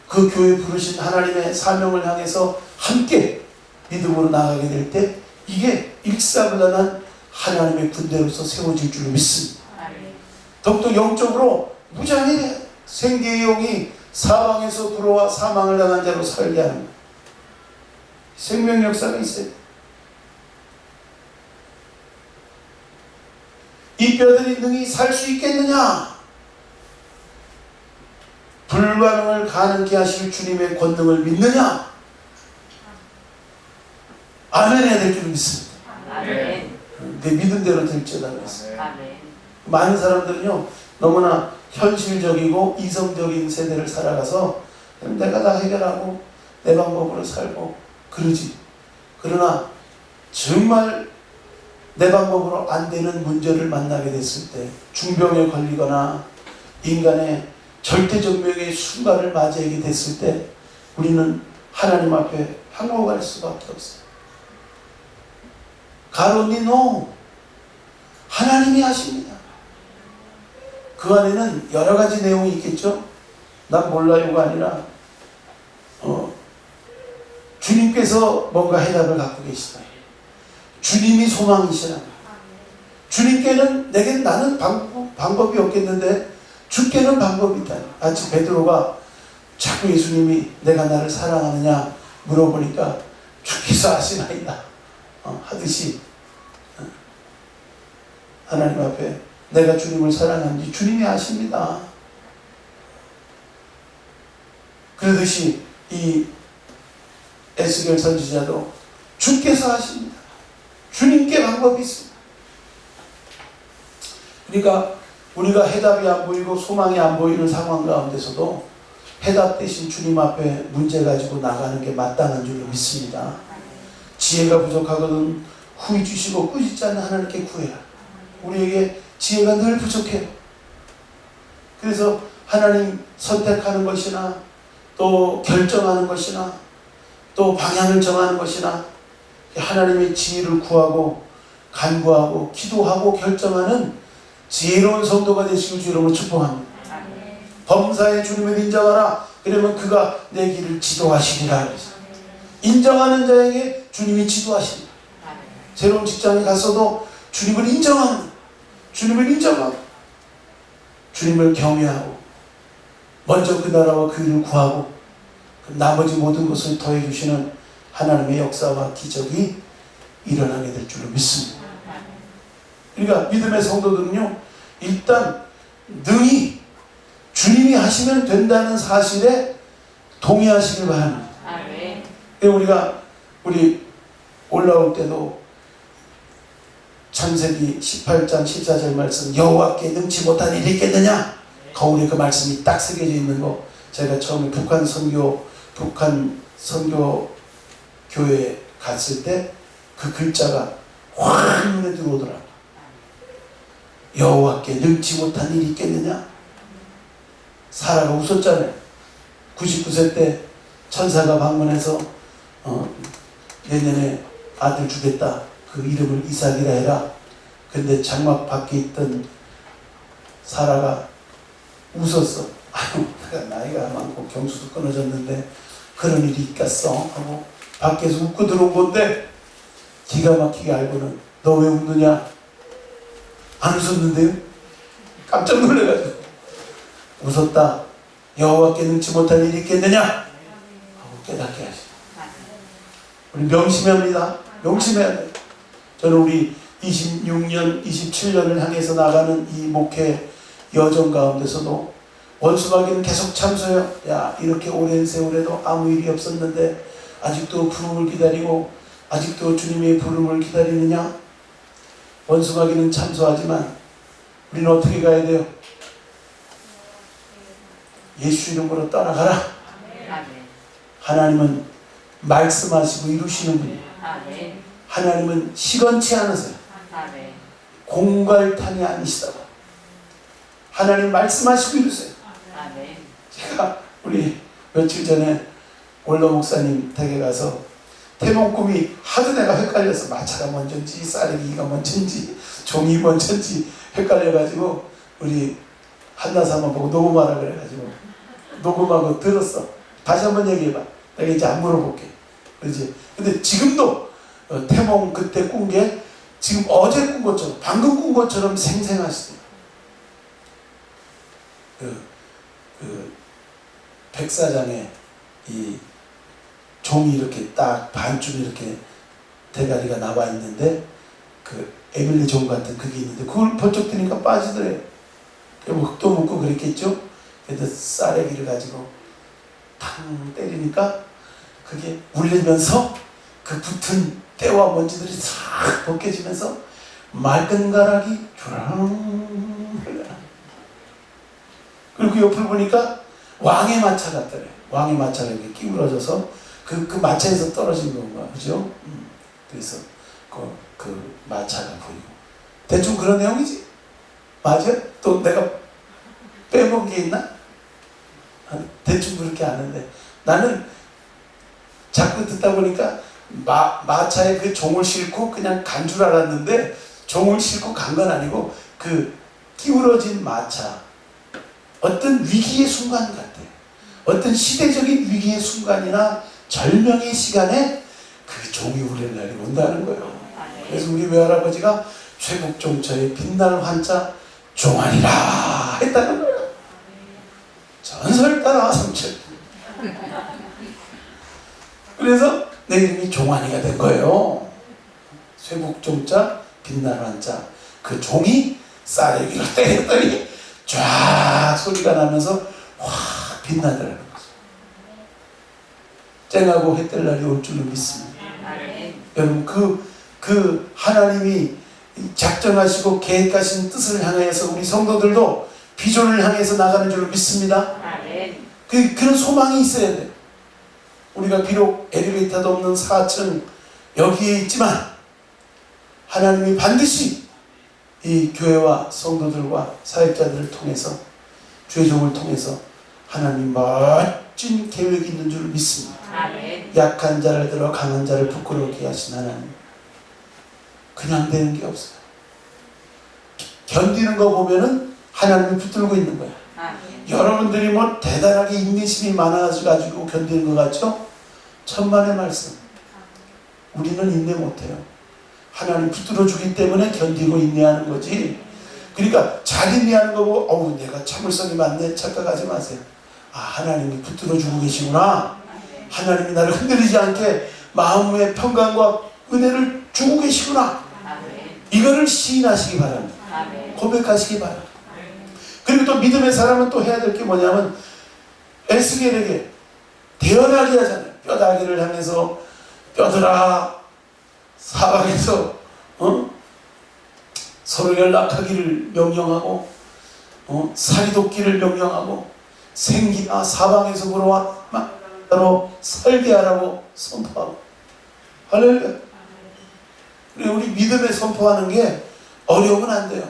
그 교회 부르신 하나님의 사명을 향해서 함께 믿음으로 나가게 될 때 이게 일사불란한 하나님의 군대로서 세워질 줄로 믿습니다. 더욱더 영적으로 무장해 생기의 영이 사방에서 불어와 사망을 당한 자로 살게 하는 거예요. 생명 역사가 있어요. 이 뼈들이 능히 살 수 있겠느냐? 불가능을 가능케 하실 주님의 권능을 믿느냐? 아멘 해야 될 줄 믿습니다. 아멘. 내 믿은 대로 될지어다 그랬어요. 아멘. 많은 사람들은요 너무나 현실적이고 이성적인 세대를 살아가서 내가 다 해결하고 내 방법으로 살고 그러지. 그러나 정말 내 방법으로 안 되는 문제를 만나게 됐을 때 중병에 걸리거나 인간의 절대정명의 순간을 맞이하게 됐을 때 우리는 하나님 앞에 항복할 수밖에 없어요. God only knows. 하나님이 하십니다. 그 안에는 여러 가지 내용이 있겠죠. 난 몰라요가 아니라 주님께서 뭔가 해답을 갖고 계시다. 주님이 소망이시라. 주님께는 내겐 나는 방법이 없겠는데 주께는 방법이 있다. 아직 베드로가 자꾸 예수님이 내가 나를 사랑하느냐 물어보니까 주께서 아시나이다 하듯이 하나님 앞에 내가 주님을 사랑하는지 주님이 아십니다. 그러듯이 이 에스겔 선지자도 주께서 아십니다. 주님께 방법이 있습니다. 그러니까 우리가 해답이 안 보이고 소망이 안 보이는 상황 가운데서도 해답 대신 주님 앞에 문제 가지고 나가는 게 마땅한 줄로 믿습니다. 지혜가 부족하거든 후히 주시고 꾸짖지 않는 하나님께 구해라. 우리에게 지혜가 늘 부족해요. 그래서 하나님 선택하는 것이나 또 결정하는 것이나 또 방향을 정하는 것이나 하나님의 지혜를 구하고 간구하고 기도하고 결정하는 지혜로운 성도가 되시길 주님으로 축복합니다. 범사에 주님을 인정하라. 그러면 그가 내 길을 지도하시리라. 인정하는 자에게 주님이 지도하십니다. 새로운 직장에 갔어도 주님을 인정하는, 주님을 인정하고 주님을 경외하고 먼저 그 나라와 그 일을 구하고 나머지 모든 것을 더해 주시는 하나님의 역사와 기적이 일어나게 될 줄로 믿습니다. 그러니까 믿음의 성도들은요 일단 능히 주님이 하시면 된다는 사실에 동의하시길 바랍니다. 우리가 올라올 때도 창세기 18장 14절 말씀 여호와께 능치 못한 일이 있겠느냐 거울에 그 말씀이 딱 새겨져 있는 거 제가 처음에 북한 선교 교회에 갔을 때 그 글자가 확 눈에 들어오더라. 여호와께 능치 못한 일이 있겠느냐? 사라가 웃었잖아요. 99세 때 천사가 방문해서 내년에 아들 주겠다. 그 이름을 이삭이라 해라. 근데 장막 밖에 있던 사라가 웃었어. 아유, 내가 나이가 많고 경수도 끊어졌는데 그런 일이 있겠어 하고 밖에서 웃고 들어온 건데, 기가 막히게 알고는 너 왜 웃느냐? 안 웃었는데요? 깜짝 놀래가지고 웃었다. 여호와께 능치 못할 일이 있겠느냐? 하고 깨닫게 하시. 우리 명심합니다. 명심해야 돼요. 저는 우리 26년, 27년을 향해서 나가는 이 목회 여정 가운데서도 원수마귀는 계속 참소해요. 야, 이렇게 오랜 세월에도 아무 일이 없었는데 아직도 부름을 기다리고 아직도 주님의 부름을 기다리느냐? 원수마귀는 참소하지만 우리는 어떻게 가야 돼요? 예수 이름으로 따라가라. 하나님은 말씀하시고 이루시는 분이에요. 하나님은 시건치 않으세요. 공갈탄이 아니시다고. 하나님 말씀하시고 이루세요. 제가 우리 며칠 전에 원로 목사님 댁에 가서 태몽 꿈이 하도 내가 헷갈려서 마차가 먼저인지 쌀이가 먼저인지 종이 먼저인지 헷갈려가지고 우리 한나사만 보고 녹음하라 그래가지고 녹음하고 들었어. 다시 한번 얘기해봐. 내가 이제 안 물어볼게. 그렇지? 근데 지금도 태몽 그때 꾼 게 지금 어제 꾼 것처럼 방금 꾼 것처럼 생생하시대요. 그 백사장에 이 종이 이렇게 딱 반쯤 이렇게 대가리가 나와 있는데 그 에밀리 종 같은 그게 있는데 그걸 번쩍 드니까 빠지더래요. 뭐 흙도 묻고 그랬겠죠. 그래서 쌀에기를 가지고 탕 때리니까 그게 울리면서 그 붙은 때와 먼지들이 싹 벗겨지면서 맑은 가락이 쭈랑 흘러나. 그리고 그 옆을 보니까 왕의 마차 같더래요. 왕의 마차가 이렇게 기울어져서 그 마차에서 떨어진 건가, 그죠? 그래서 그 마차가 보이고 대충 그런 내용이지. 맞아? 또 내가 빼먹은 게 있나? 대충 그렇게 아는데 나는 자꾸 듣다 보니까 마차에 그 종을 싣고 그냥 간 줄 알았는데 종을 싣고 간 건 아니고 그 기울어진 마차, 어떤 위기의 순간 같아요. 어떤 시대적인 위기의 순간이나 절명의 시간에 그 종이 울릴 날이 온다는 거예요. 그래서 우리 외할아버지가 최북종처의 빛날 환자 종아리라 했다는 거예요. 전설 따라 삼천. 그래서 내 이름이 종환이가 된 거예요. 쇠북종자 빛날 환자. 그 종이 쌀에기를 때렸더니 쫙 소리가 나면서 확 빛나더라는 거죠. 쨍하고 해 뜰 날이 올 줄로 믿습니다. 여러분 그 하나님이 작정하시고 계획하신 뜻을 향해서 우리 성도들도 비전을 향해서 나가는 줄로 믿습니다. 그런 소망이 있어야 돼요. 우리가 비록 엘리베이터도 없는 4층 여기에 있지만 하나님이 반드시 이 교회와 성도들과 사역자들을 통해서 죄종을 통해서 하나님 멋진 계획이 있는 줄 믿습니다. 약한 자를 들어 강한 자를 부끄럽게 하신 하나님, 그냥 되는 게 없어요. 견디는 거 보면은 하나님이 붙들고 있는 거야. 여러분들이 뭐 대단하게 인내심이 많아가지고 견디는 것 같죠? 천만의 말씀. 우리는 인내 못해요. 하나님 붙들어주기 때문에 견디고 인내하는 거지. 그러니까 잘 인내하는 거 보고 어우 내가 참을성이 많네 착각하지 마세요. 아, 하나님이 붙들어주고 계시구나. 하나님이 나를 흔들리지 않게 마음의 평강과 은혜를 주고 계시구나. 이거를 시인하시기 바랍니다. 고백하시기 바랍니다. 그리고 또 믿음의 사람은 또 해야 될 게 뭐냐면 에스겔에게 대언하게 하잖아요. 뼈다귀를 향해서 뼈들아 사방에서 서로 연락하기를 명령하고 살이 돋기를 명령하고 생기가 사방에서 불어와 만나로 살게 하라고 선포하고. 할렐루야. 우리 믿음에 선포하는 게 어려우면 안 돼요.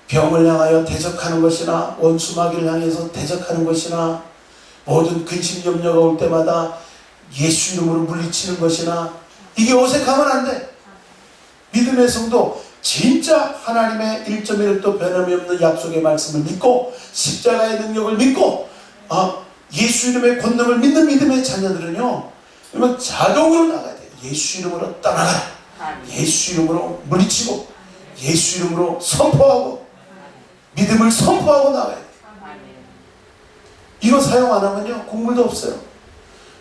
병을 향하여 대적하는 것이나 원수마귀를 향해서 대적하는 것이나 모든 근심 염려가 올 때마다 예수 이름으로 물리치는 것이나 이게 어색하면 안 돼. 믿음의 성도 진짜 하나님의 1.1도 변함이 없는 약속의 말씀을 믿고 십자가의 능력을 믿고 예수 이름의 권능을 믿는 믿음의 자녀들은요, 그러면 자동으로 나가야 돼요. 예수 이름으로 떠나가라. 예수 이름으로 물리치고 예수 이름으로 선포하고 믿음을 선포하고 나가야 돼요. 이거 사용 안 하면요 국물도 없어요.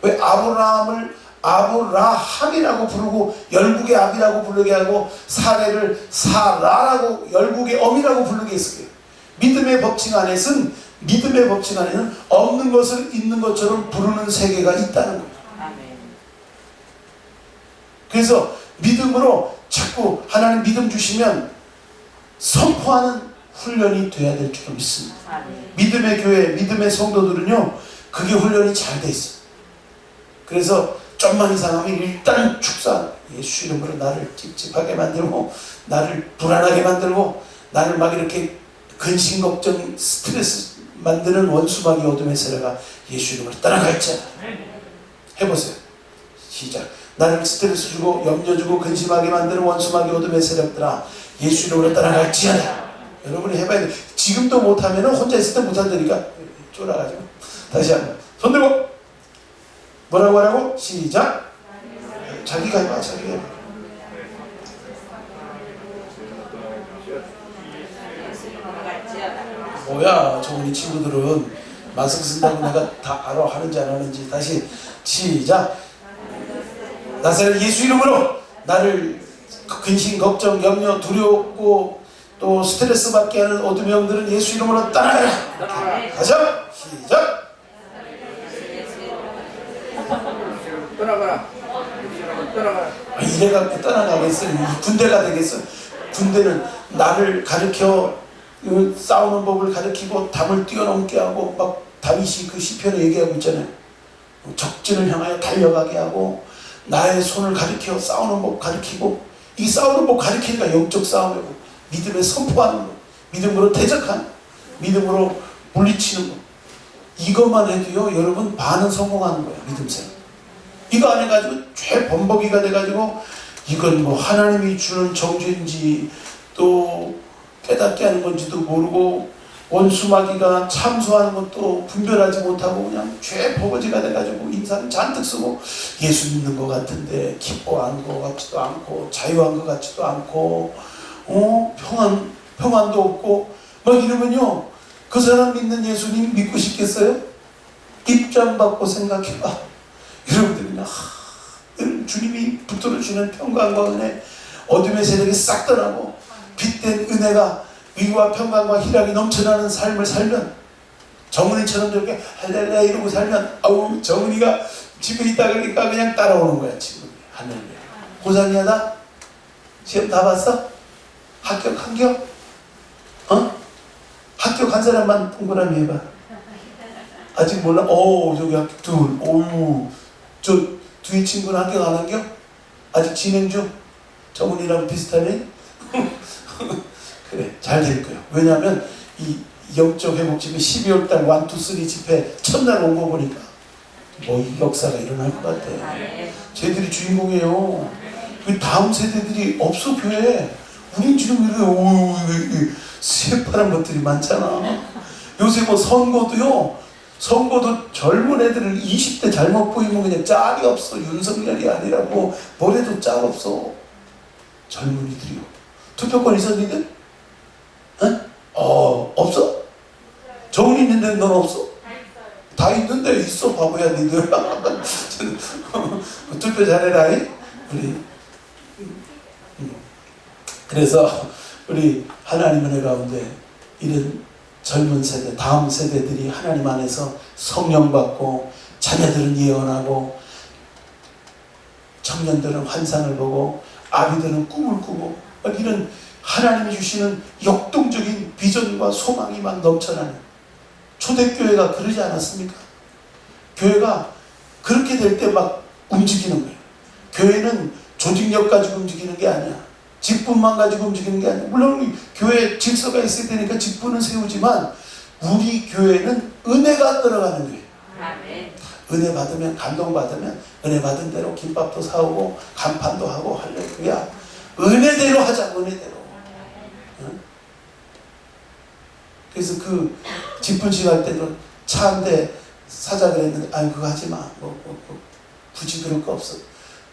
왜 아브라함을 아브라함이라고 부르고 열국의 압이라고 부르게 하고 사례를 사라라고 열국의 엄이라고 부르게 했어요. 믿음의 법칙 안에는 없는 것을 있는 것처럼 부르는 세계가 있다는 거예요. 그래서 믿음으로 자꾸 하나님 믿음 주시면 선포하는 훈련이 돼야 될 줄 믿습니다. 믿음의 교회, 믿음의 성도들은요 그게 훈련이 잘 돼 있어요. 그래서 좀만 이상하면 일단 축사, 예수 이름으로 나를 찝찝하게 만들고 나를 불안하게 만들고 나를 막 이렇게 근심 걱정 스트레스 만드는 원수마귀 어둠의 세력아 예수 이름으로 떠나갈지어다. 해보세요. 시작. 나를 스트레스 주고 염려 주고 근심하게 만드는 원수마귀 어둠의 세력들아 예수 이름으로 떠나갈지어다. 여러분이 해봐야 돼. 지금도 못하면 혼자 있을 때 못한다니까 쫄아가지고. 다시 한번 손 들고 뭐라고 하라고? 시작. 자기가 해봐. 자기가 해봐. 뭐야 정훈이 친구들은 마스크 쓴다고 내가 다 알아 하는지 안 하는지. 다시 시작. 나사렛 예수 이름으로 나를 근심 걱정 염려 두렵고 또 스트레스 받게 하는 어둠의 영들은 예수 이름으로 떠나가라. 가자. 시작. 떠나가라. 이래갖고 떠나가겠어? 군대가 되겠어? 군대는 나를 가르쳐 싸우는 법을 가르치고 담을 뛰어넘게 하고 막 다윗이 그 시편에 얘기하고 있잖아요. 적진을 향하여 달려가게 하고 나의 손을 가르쳐 싸우는 법 가르치고 이 싸우는 법 가르치니까 영적 싸움이고 믿음에 선포하는 거, 믿음으로 대적하는 거, 믿음으로 물리치는 거. 이것만 해도요 여러분 반은 성공하는 거예요. 믿음 생활. 이거 안 해가지고 죄범벅이가 돼가지고 이건 뭐 하나님이 주는 정죄인지 또 깨닫게 하는 건지도 모르고 원수마귀가 참소하는 것도 분별하지 못하고 그냥 죄버거지가 돼가지고 인사를 잔뜩 쓰고 예수 믿는 것 같은데 기뻐하는 것 같지도 않고 자유한 것 같지도 않고 평안도 없고 막 이러면요 그 사람 믿는 예수님 믿고 싶겠어요? 입장 받고 생각해봐. 여러분들은요 주님이 붙들어 주는 평강과 은혜 어둠의 세력이 싹 떠나고 빛된 은혜가 위와 평강과 희락이 넘쳐나는 삶을 살면 정은이처럼 저렇게 할렐루야 이러고 살면 아우 정은이가 집에 있다 그러니까 그냥 따라오는 거야 친구들이. 할렐루야. 고상이야 나? 시험 다 봤어? 합격한겨? 합격한 사람만 동그라미 해봐. 아직 몰라? 저기 합격 둘. 저 뒤에 친구는 합격 안 한겨? 아직 진행 중? 정훈이랑 비슷하네? 그래 잘 될 거야. 왜냐하면 이 영적 회복집이 12월달 1, 2, 3 집회 첫날 온 거 보니까 이 역사가 일어날 것 같아. 쟤들이 주인공이에요. 다음 세대들이 없어 교회에. 우린 지금 이렇게 새파란 것들이 많잖아. 요새 선거도 젊은 애들을 20대 잘못 보이면 그냥 짝이 없어. 윤석열이 아니라고 뭐래도 짝 없어. 젊은이들이요. 투표권 있어 니들? 없어? 정훈이 있는데 넌 없어? 다 있는데 있어 바보야 니들. 투표 잘해라 우리. 그래서 우리 하나님 은혜 가운데 이런 젊은 세대, 다음 세대들이 하나님 안에서 성령 받고 자녀들은 예언하고 청년들은 환상을 보고 아비들은 꿈을 꾸고 이런 하나님이 주시는 역동적인 비전과 소망이 막 넘쳐나는 초대교회가 그러지 않았습니까? 교회가 그렇게 될 때 막 움직이는 거예요. 교회는 조직력 가지고 움직이는 게 아니야. 직분만 가지고 움직이는 게 아니야. 물론 교회 질서가 있어야 되니까 직분은 세우지만 우리 교회는 은혜가 들어가는 교회. 아멘. 은혜 받으면, 감동 받으면 은혜 받은 대로 김밥도 사오고 간판도 하고 할렐루야. 은혜대로 하자. 은혜대로. 응? 그래서 그 직분식 할 때도 차 한 대 사자 그랬는데 아유 그거 하지 마. 굳이 그럴 거 없어.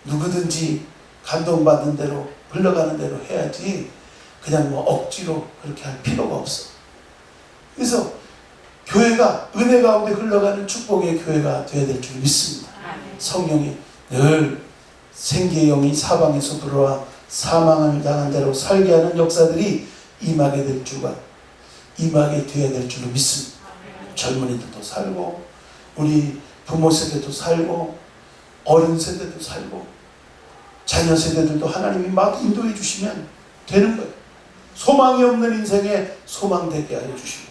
누구든지 감동받는 대로 흘러가는 대로 해야지 그냥 뭐 억지로 그렇게 할 필요가 없어. 그래서 교회가 은혜 가운데 흘러가는 축복의 교회가 되어야 될 줄 믿습니다. 성령이 늘 생기의 영이 사방에서 불어와 사망을 당한 대로 살게 하는 역사들이 임하게 될 줄과 임하게 되어야 될 줄로 믿습니다. 젊은이들도 살고 우리 부모 세대도 살고 어른 세대도 살고 자녀 세대들도 하나님이 막 인도해 주시면 되는 거예요. 소망이 없는 인생에 소망되게 하여 주시고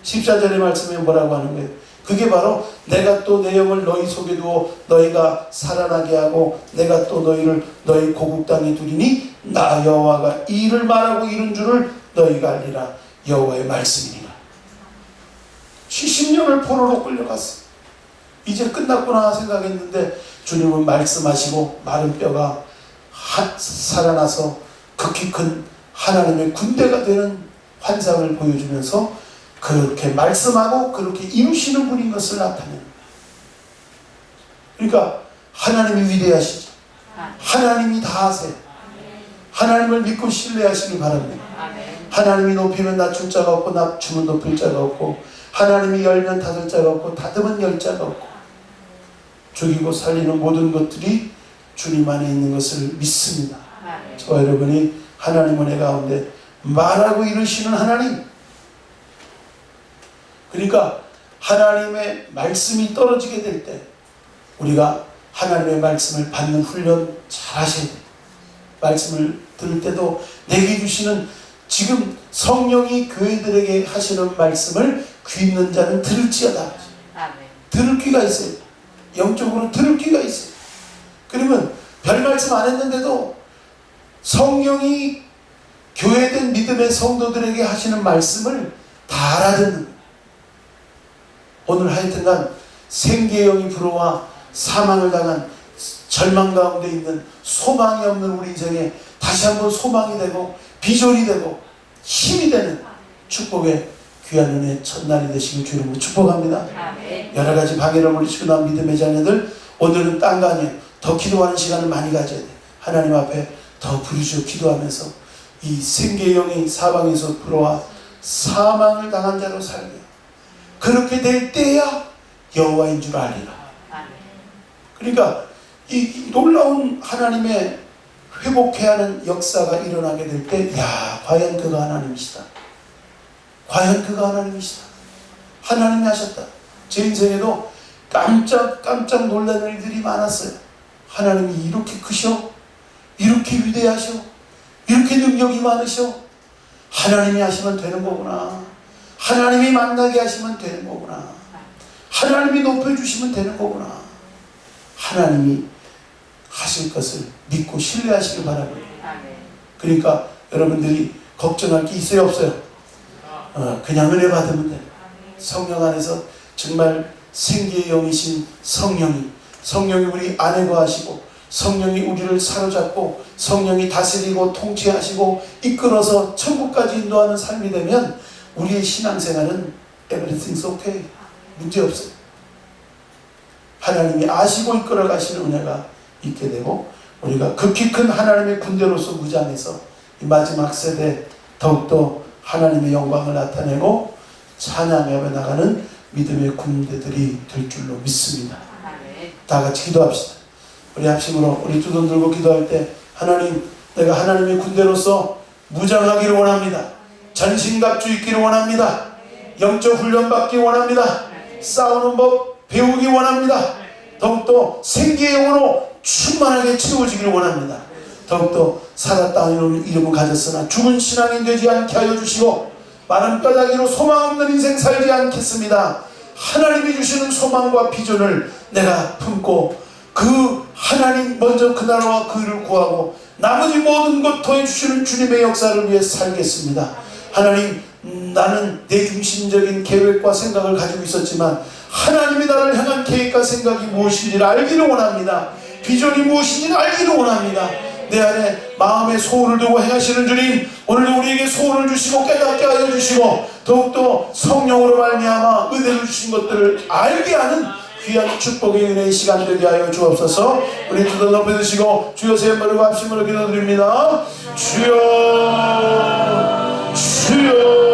14절의 말씀에 뭐라고 하는 거예요? 그게 바로 내가 또 내 영을 너희 속에 두어 너희가 살아나게 하고 내가 또 너희를 너희 고국 땅에 두리니 나 여호와가 이 일을 말하고 이룬 줄을 너희가 알리라. 여호와의 말씀이니라. 70년을 포로로 끌려갔어. 이제 끝났구나 생각했는데 주님은 말씀하시고 마른 뼈가 살아나서 극히 큰 하나님의 군대가 되는 환상을 보여주면서 그렇게 말씀하고 그렇게 이루시는 분인 것을 나타내는 거예요. 그러니까 하나님이 위대하시죠. 하나님이 다 하세요. 하나님을 믿고 신뢰하시기 바랍니다. 하나님이 높이면 낮출 자가 없고 낮추면 높일 자가 없고 하나님이 열면 닫을 자가 없고 닫으면 열 자가 없고 죽이고 살리는 모든 것들이 주님 안에 있는 것을 믿습니다. 저와 여러분이 하나님 은혜 가운데 말하고 이루시는 하나님, 그러니까 하나님의 말씀이 떨어지게 될 때 우리가 하나님의 말씀을 받는 훈련 잘 하셔야 돼요. 말씀을 들을 때도 내게 주시는 지금 성령이 교회들에게 하시는 말씀을 귀 있는 자는 들을지어다. 들을 귀가 있어요. 영적으로 들을 귀가 있어요. 그러면 별 말씀 안 했는데도 성령이 교회된 믿음의 성도들에게 하시는 말씀을 다 알아듣는 거예요. 오늘 하여튼간 생기의 영이 불어와 사망을 당한 절망 가운데 있는 소망이 없는 우리 인생에 다시 한번 소망이 되고 비전이 되고 힘이 되는 축복의 귀한 은혜 첫날이 되시길 주 이름으로 축복합니다. 여러 가지 방해를 물리치고 난 믿음의 자녀들 오늘은 딴거 아니에요. 더 기도하는 시간을 많이 가져야 돼요. 하나님 앞에 더 부르짖어 기도하면서 이 생기의 영이 사방에서 불어와 사망을 당한 자로 살게 그렇게 될 때야 여호와인 줄 알리라. 그러니까 이 놀라운 하나님의 회복해야 하는 역사가 일어나게 될 때, 야, 과연 그가 하나님이시다. 과연 그가 하나님이시다. 하나님이 하셨다. 제 인생에도 깜짝 놀라는 일들이 많았어요. 하나님이 이렇게 크셔? 이렇게 위대하셔? 이렇게 능력이 많으셔? 하나님이 하시면 되는 거구나. 하나님이 만나게 하시면 되는 거구나. 하나님이 높여주시면 되는 거구나. 하나님이 하실 것을 믿고 신뢰하시길 바랍니다. 그러니까 여러분들이 걱정할 게 있어요, 없어요? 그냥 은혜 받으면 돼요. 성령 안에서 정말 생기의 영이신 성령이 우리 안에 거하시고 성령이 우리를 사로잡고 성령이 다스리고 통치하시고 이끌어서 천국까지 인도하는 삶이 되면 우리의 신앙생활은 everything's okay. 문제없어요. 하나님이 아시고 이끌어 가시는 은혜가 있게 되고 우리가 극히 큰 하나님의 군대로서 무장해서 이 마지막 세대 더욱더 하나님의 영광을 나타내고 찬양하며 나가는 믿음의 군대들이 될 줄로 믿습니다. 다 같이 기도합시다. 우리 합심으로 우리 두 손 들고 기도할 때 하나님, 내가 하나님의 군대로서 무장하기를 원합니다. 전신갑주 있기를 원합니다. 영적 훈련 받기 원합니다. 싸우는 법 배우기 원합니다. 더욱더 생기의 영으로 충만하게 채워지기를 원합니다. 더욱더 살았다 하는 이름을 가졌으나 죽은 신앙인 되지 않게 하여 주시고 마른 뼈다귀로 소망 없는 인생 살지 않겠습니다. 하나님이 주시는 소망과 비전을 내가 품고 그 하나님 먼저 그 나라와 그 일을 구하고 나머지 모든 것 더해주시는 주님의 역사를 위해 살겠습니다. 하나님, 나는 내 중심적인 계획과 생각을 가지고 있었지만 하나님이 나를 향한 계획과 생각이 무엇인지를 알기를 원합니다. 비전이 무엇인지를 알기를 원합니다. 내 안에 마음에 소원을 두고 행하시는 주님, 오늘도 우리에게 소원을 주시고 깨닫게 하여 주시고 더욱더 성령으로 말미암아 은혜를 주신 것들을 알게 하는 귀한 축복의 은혜의 시간 되게 하여 주옵소서. 우리 두 손 높여 드시고 주여 세 번을 합심으로 기도드립니다. 주여, 주여.